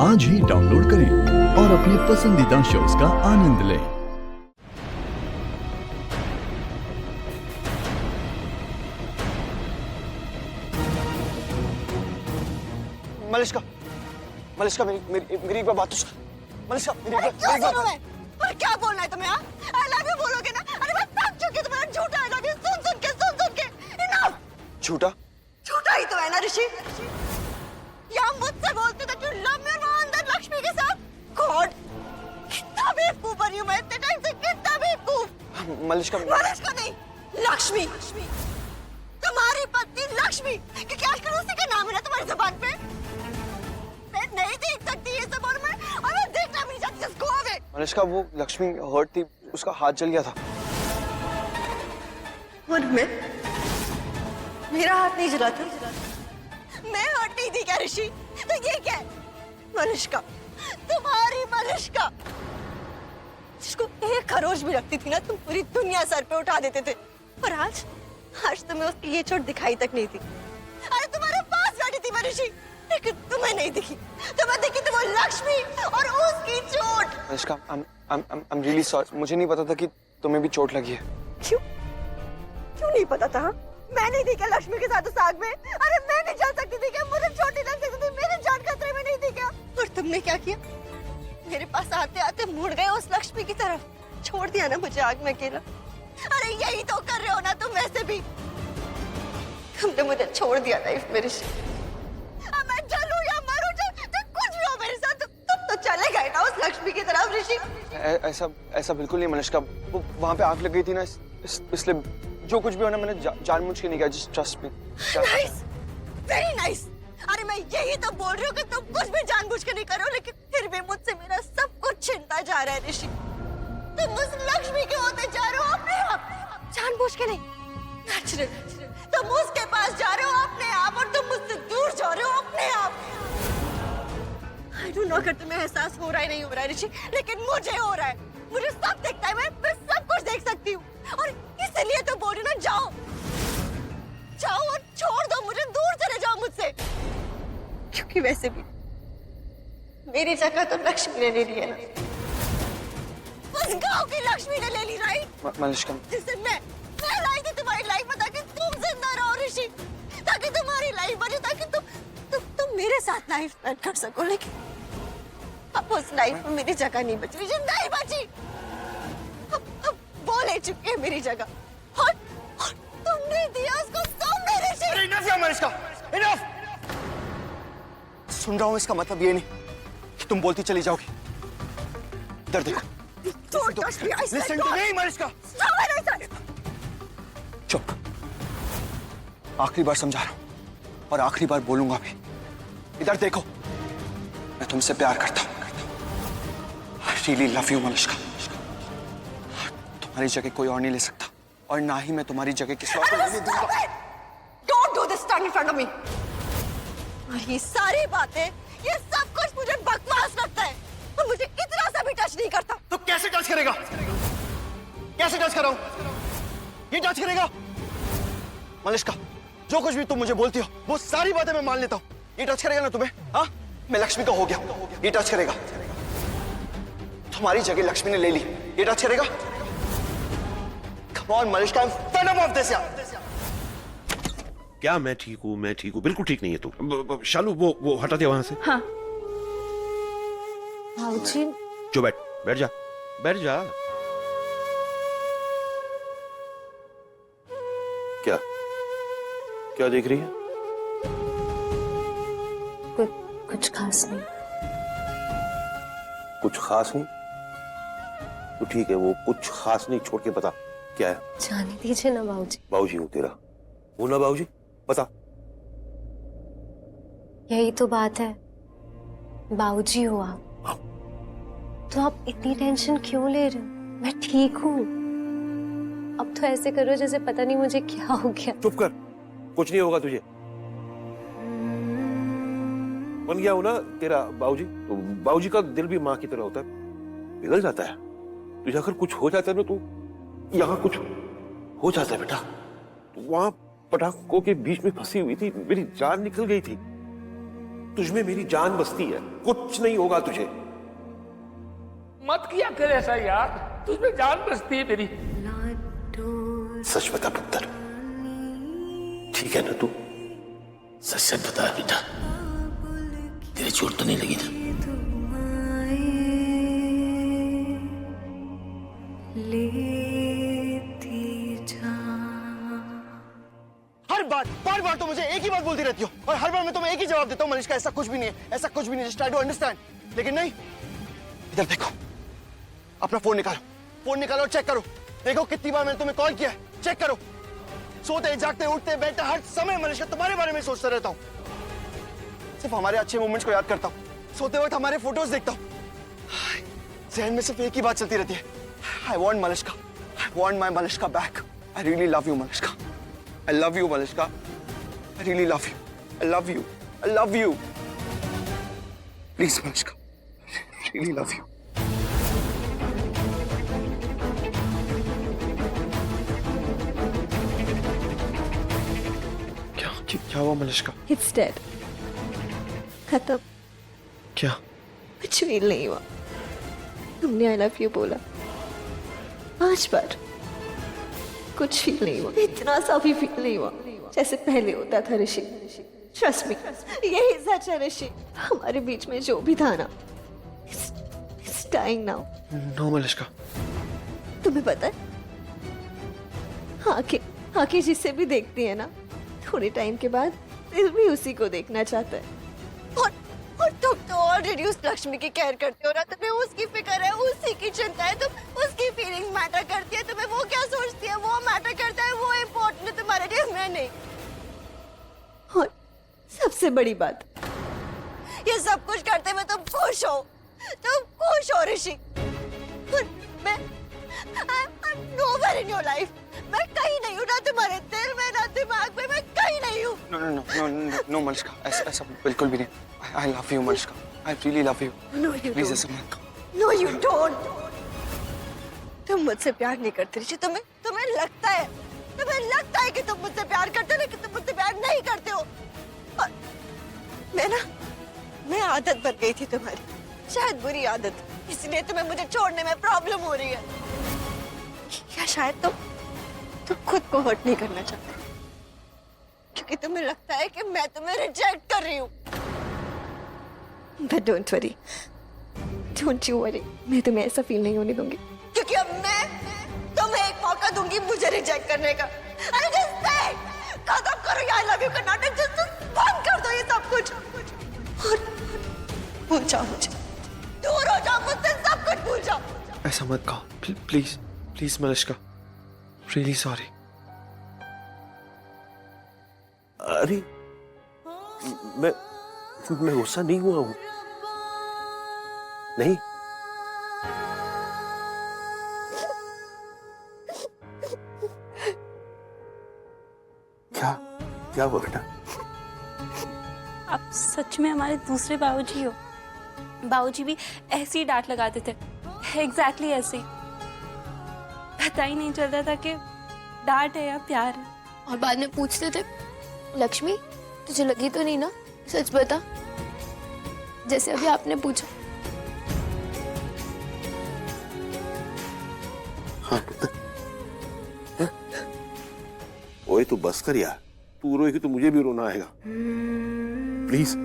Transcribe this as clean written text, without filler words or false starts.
आज ही डाउनलोड करें और अपने पसंदीदा शोज का आनंद लें। मलिष्का, मलिष्का मेरी एक बात तो सुन। मलिष्का मेरी एक बात। और क्या बोलना है तुम्हें? आई लव यू बोलोगे ना? अरे मैं थक चुकी हूं तुम्हारा झूठा आई लव यू सुन के। इनफ। झूठा? झूठा ही तो है ना ऋषि। या मुझसे बोलते थे कि लव मी और वहां अंदर लक्ष्मी के साथ। गॉड, कितना बेवकूफ बनी हूं मैं इतने टाइम से, कितना बेवकूफ। मलिष्का नहीं, लक्ष्मी। तुम्हारी पत्नी लक्ष्मी, क्योंकि आजकल उसी का नाम है ना तुम्हारी जुबान पे। मैं नहीं देख सकती ये सब और मैं देखना भी नहीं चाहती। Just go away. मलिष्का, वो लक्ष्मी हर्ट थी, उसका हाथ जल गया था। और मेरा हाथ नहीं जला था। मैं हर्ट नहीं थी क्या ऋषि? तो ये क्या है? मलिष्का, तुम्हारी मलिष्का, जिसको एक खरोच भी लगती थी ना तुम पूरी दुनिया सर पे उठा देते थे। और आज तुम्हें उसकी ये चोट दिखाई तक नहीं थी। अरे तुम्हारे पास बैठी थी मैं ऋषि, लेकिन तुम्हें नहीं दिखी। तुम्हें दिखी तो वो लक्ष्मी और उसकी चोट। Malishka, I'm really sorry। मुझे नहीं पता था कि तुम्हें भी चोट लगी है। क्यों नहीं पता था? मैं नहीं थी क्या लक्ष्मी के साथ उस आग में? अरे मैं नहीं जा सकती थी क्या? मुझे चोट नहीं लग सकती थी? मेरी जान खतरे में नहीं थी क्या? और तुमने क्या किया? मेरे पास आते आते मुड़ गए उस लक्ष्मी की तरफ, छोड़ दिया ना मुझे आग में अकेला। अरे यही तो कर रहे हो ना तुम वैसे भी। तुमने मुझे छोड़ दिया लाइफ में ऋषि। अब मैं जलूं या मरूं, कुछ भी हो मेरे साथ, तुम तो चले गए ना उस लक्ष्मी की तरफ ऋषि। ऐसा बिल्कुल नहीं मलिष्का। वो वहां पे आग लग गई थी ना, इसलिए जो कुछ भी होना मैंने जानबूझ के नहीं किया। Just trust me. Nice, very nice. अरे मैं यही तो बोल रही हूँ कि तुम कुछ भी जानबूझ के नहीं करो, लेकिन फिर भी मुझसे मेरा सब कुछ छिनता जा रहा है ऋषि। तुम उस लक्ष्मी के होते जा रहे हो अपने आप, जानबूझ के नहीं, नेचुरल। तुम उसके पास जा रहे हो अपने आप, और तुम मुझसे दूर जा रहे हो अपने आप। I don't know अगर तुम्हें एहसास हो रहा है नहीं हो रहा है ऋषि, लेकिन मुझे हो रहा है। मुझे सब दिखता है, मैं सब कुछ देख सकती हूँ, और इसलिए तो बोल रही ना, जाओ और छोड़ दो मुझे, दूर चले जाओ मुझसे। क्योंकि वैसे भी मेरी जगह तो लक्ष्मी ने ले ली है ना, उस गांव की लक्ष्मी ने ले ली, राइट? मलिष्का, जिसे मैं लाई थी तुम्हारी लाइफ में ताकि तुम जिंदा रहो ऋषि, ताकि तुम्हारी लाइफ बने, ताकि तुम मेरे साथ लाइफ स्पेंड कर सको। लेकिन अब उस लाइफ में मेरी जगह नहीं बची, नहीं बची। अब वो ले चुकी है मेरी जगह, और तुमने दिया उसको सामने ऋषि। इनफ या मलिष्का, इनफ। सुन रहा हूँ, इसका मतलब ये नहीं कि तुम बोलती चली जाओगी। इधर देखो। Don't touch me, I said Listen to me, Malishka. Stop it, I said. चुप। आखिरी बार समझा रहा हूँ, और आखिरी बार बोलूंगा भी। इधर देखो, मैं तुमसे प्यार करता हूँ। I really love you, Malishka. तुम्हारी जगह कोई और नहीं ले सकता, और ना ही मैं तुम्हारी जगह किसी और को लेने दूंगा। Don't do this, stand in front of me. और ये सारी बातें, ये सब कुछ मुझे बकवास लगता है, और मुझे इतना सा भी टच नहीं करता। तो कैसे टच करेगा? कैसे टच कराऊं? ये टच करेगा? मलिष्का, जो कुछ भी तुम मुझे बोलती हो, वो सारी बातें मैं मान लेता हूँ। ये टच करेगा ना तुम्हें? हाँ, मैं लक्ष्मी का हो गया, ये टच करेगा। तुम्हारी जगह लक्ष्मी ने ले ली, ये टच करेगा? Come on, Malishka, I'm fed up of this यार। क्या मैं ठीक हूँ? बिल्कुल ठीक नहीं है तू। शालू, वो हटा दे वहां से। हाँ। भाऊजी, जो बैठ जा। क्या देख रही है? कुछ खास नहीं। कुछ खास नहीं? तो ठीक है, वो कुछ खास नहीं छोड़ के बता क्या है। जाने दीजिए ना बाबूजी। बाबूजी हूँ तेरा, वो ना बाबूजी, बता। यही तो बात है, बाबूजी हो आप। तो आप इतनी टेंशन क्यों ले रहे हो? मैं ठीक हूँ। अब तो ऐसे करो जैसे पता नहीं मुझे क्या हो गया। चुप कर, कुछ नहीं होगा तुझे। बन गया हूं ना तेरा बाबूजी, तो बाबूजी का दिल भी माँ की तरह होता है, पिघल जाता है। तुझे अगर कुछ हो जाता है ना, तो यहाँ कुछ हो जाता है बेटा। तो वहां पटाखों के बीच में फंसी हुई थी, मेरी जान निकल गई थी। तुझमें मेरी जान बसती है, कुछ नहीं होगा तुझे। मत किया कर ऐसा यार, तुझमें जान बसती है मेरी। सच बता पुत्र, ठीक है ना तू? सच सच बता बेटा, तेरे चोट तो नहीं लगी ना? बार बार तो मुझे एक ही बात बोलती रहती हो और हर बार मैं तुम्हें एक ही जवाब देता हूँ, मनीषका ऐसा कुछ भी नहीं है, ऐसा कुछ भी नहीं, जस्ट ट्राई टू अंडरस्टैंड। लेकिन नहीं, इधर देखो, अपना फोन निकालो और चेक करो, देखो कितनी बार मैंने तुम्हें कॉल किया है, चेक करो। सोते जागते उठते बैठते हर समय मनीषका तुम्हारे बारे में सोचता रहता हूँ, सिर्फ हमारे अच्छे मोमेंट्स को याद करता हूँ, सोते वक्त हमारे फोटोज देखता हूँ, जहन में सिर्फ एक ही बात चलती रहती है, I want Malishka, I want my Malishka back. I really love you, Malishka. I love you, Malishka. I really love you. I love you. I love you. Please, Malishka. I really love you. क्या हुआ Malishka? It's dead. खत्म। क्या? कुछ feel नहीं हुआ। तुमने I love you बोला 5 बार, कुछ फील नहीं हुआ, इतना सा भी फील नहीं हुआ जैसे पहले होता था ऋषि। ट्रस्ट मी, यही सच है ऋषि, हमारे बीच में जो भी था ना, it's dying now. No, Malishka. तुम्हें पता है, आंखें जिससे भी देखती है ना, थोड़े टाइम के बाद दिल भी उसी को देखना चाहता है। और तुम तो ऑलरेडी उस लक्ष्मी की केयर करते हो ना, तुम्हें उसकी फिक्र है, उसी की चिंता है, तुम उसकी फीलिंग मैटर करती है, तुम्हें वो क्या सोचती है वो मैटर करता है, वो इम्पोर्टेंट है तुम्हारे लिए, मैं नहीं। और सबसे बड़ी बात, ये सब कुछ करते हुए तुम खुश हो ऋषि। और मैं I'm nowhere in your life. मैं कहीं नहीं हूँ, ना तुम्हारे दिल में ना दिमाग में, मैं कहीं नहीं हूँ। No, मलिश्का, ऐसा बिल्कुल भी नहीं। I love you, Malishka. I really love you. No, you Please don't. ऐसा मत करो। No, you don't. तुम मुझसे प्यार नहीं करते ऋषि, तुम्हें लगता है कि तुम मुझसे प्यार करते हो, लेकिन तुम मुझसे प्यार नहीं करते हो। और मैं आदत बन गई थी तुम्हारी, शायद बुरी आदत, इसलिए तुम्हें मुझे छोड़ने में प्रॉब्लम हो रही है, या शायद तुम खुद को हर्ट नहीं करना चाहते, क्योंकि तुम्हें लगता है कि मैं तुम्हें रिजेक्ट कर रही हूँ। But don't worry, don't you worry, मैं तुम्हें ऐसा फील नहीं होने दूंगी, क्योंकि अब मैं तुम्हें एक मौका दूंगी मुझे रिजेक्ट करने का। I just said, खत्म करो ये I love you का नाटक, just बंद कर दो ये सब कुछ, और भूल जाओ मुझे, दूर हो जाओ मुझसे, सब कुछ भूल जाओ। ऐसा मत कहो, प्लीज मलिश्का, really sorry। अरे मैं गुस्सा नहीं हुआ हूं, नहीं। क्या हुआ बेटा? आप सच में हमारे दूसरे बाबूजी हो। बाबूजी भी ऐसी ही डांट लगाते थे, एग्जैक्टली ऐसे ही, पता ही नहीं चलता था कि डांट है या प्यार है। और बाद में पूछते थे, लक्ष्मी तुझे लगी तो नहीं ना, सच बता, जैसे अभी आपने पूछा। हाँ पुत्र, ओए तू बस कर यार, तू रोएगी तो मुझे भी रोना आएगा, प्लीज।